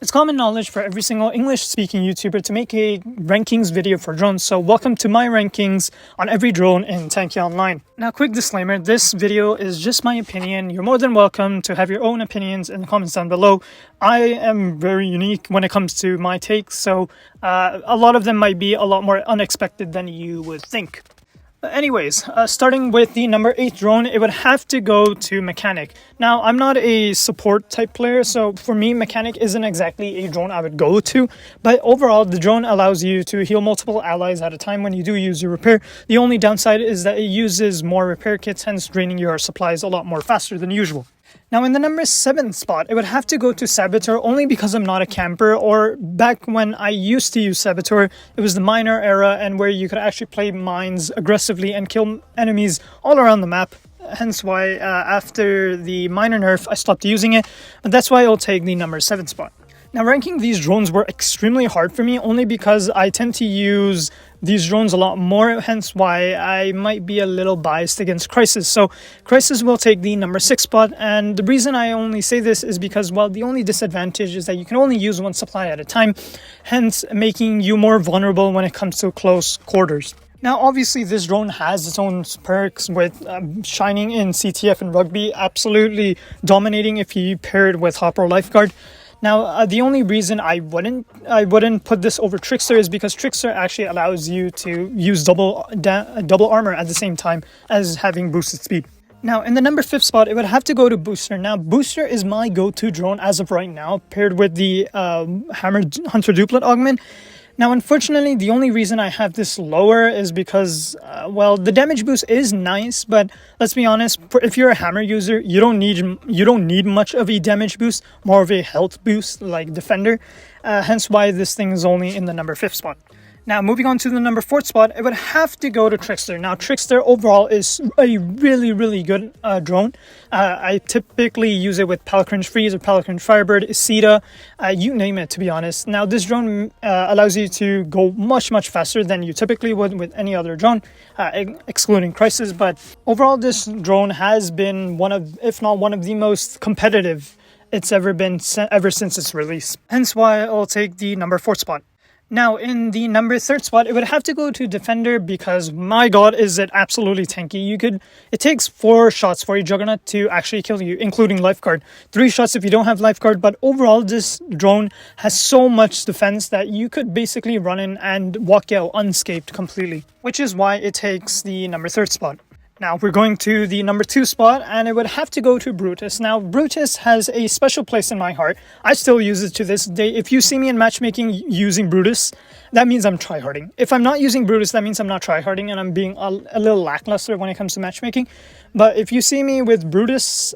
It's common knowledge for every single English-speaking YouTuber to make a rankings video for drones, so welcome to my rankings on every drone in Tanki Online. Now, quick disclaimer, this video is just my opinion. You're more than welcome to have your own opinions in the comments down below. I am very unique when it comes to my takes, so a lot of them might be a lot more unexpected than you would think. Anyways, starting with the number 8 drone, it would have to go to Mechanic. Now, I'm not a support type player, so for me, Mechanic isn't exactly a drone I would go to, but overall, the drone allows you to heal multiple allies at a time when you do use your repair. The only downside is that it uses more repair kits, hence draining your supplies a lot more faster than usual. Now, in the number 7 spot, it would have to go to Sabotur only because I'm not a camper, or back when I used to use Sabotur, it was the miner era and where you could actually play mines aggressively and kill enemies all around the map. Hence why after the miner nerf, I stopped using it, and that's why I'll take the number 7 spot. Now, ranking these drones were extremely hard for me only because I tend to use these drones a lot more, hence why I might be a little biased against Crisis. So Crisis will take the number 6 spot, and the reason I only say this is because, well, the only disadvantage is that you can only use one supply at a time, hence making you more vulnerable when it comes to close quarters. Now, obviously, this drone has its own perks with shining in CTF and Rugby, absolutely dominating if you pair it with Hopper Lifeguard. Now, the only reason I wouldn't put this over Trickster is because Trickster actually allows you to use double armor at the same time as having boosted speed. Now, in the number 5 spot, it would have to go to Booster. Now, Booster is my go-to drone as of right now, paired with the Hammer Hunter Duplet Augment. Now, unfortunately, the only reason I have this lower is because, well, the damage boost is nice, but let's be honest, if you're a hammer user, you don't need much of a damage boost, more of a health boost like Defender, hence why this thing is only in the number 5 spot. Now, moving on to the number 4 spot, it would have to go to Trickster. Now, Trickster overall is a really good drone. I typically use it with Pelicringe Freeze or Pelicringe Firebird, Isida, you name it, to be honest. Now, this drone allows you to go much faster than you typically would with any other drone, excluding Crisis. But overall, this drone has been one of, if not one of the most competitive it's ever been ever since its release. Hence why I'll take the number 4 spot. Now, in the number 3 spot, it would have to go to Defender because, my god, is it absolutely tanky. It takes 4 shots for a Juggernaut to actually kill you, including Lifeguard. 3 shots if you don't have Lifeguard, but overall, this drone has so much defense that you could basically run in and walk out unscathed completely, which is why it takes the number 3 spot. Now, we're going to the number 2 spot, and it would have to go to Brutus. Now, Brutus has a special place in my heart. I still use it to this day. If you see me in matchmaking using Brutus, that means I'm tryharding. If I'm not using Brutus, that means I'm not tryharding, and I'm being a little lackluster when it comes to matchmaking. But if you see me with Brutus,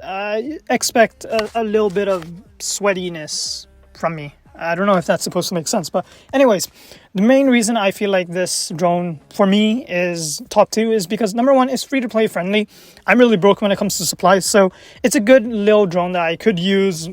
expect a little bit of sweatiness from me. I don't know if that's supposed to make sense, but anyways, the main reason I feel like this drone for me is top 2 is because number 1, it's free to play friendly. I'm really broke when it comes to supplies, so it's a good little drone that I could use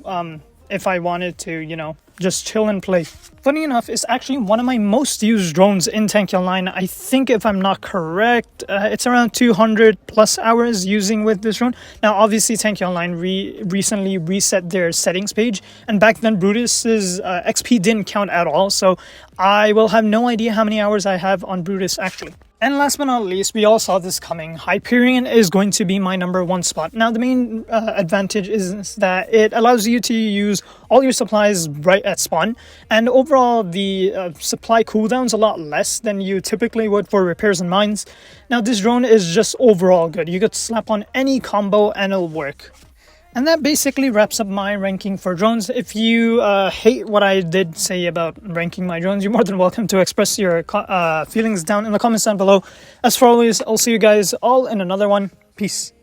if I wanted to, you know, just chill and play. Funny enough, it's actually one of my most used drones in Tanki Online. I think if I'm not correct, it's around 200 plus hours using with this drone. Now, obviously, Tanki Online recently reset their settings page, and back then Brutus's XP didn't count at all, so I will have no idea how many hours I have on Brutus actually. And last but not least, we all saw this coming. Hyperion is going to be my number 1 spot. Now, the main advantage is that it allows you to use all your supplies right at spawn. And overall, the supply cooldown's a lot less than you typically would for repairs and mines. Now, this drone is just overall good. You could slap on any combo and it'll work. And that basically wraps up my ranking for drones. If you hate what I did say about ranking my drones, you're more than welcome to express your feelings down in the comments down below. As for always, I'll see you guys all in another one. Peace.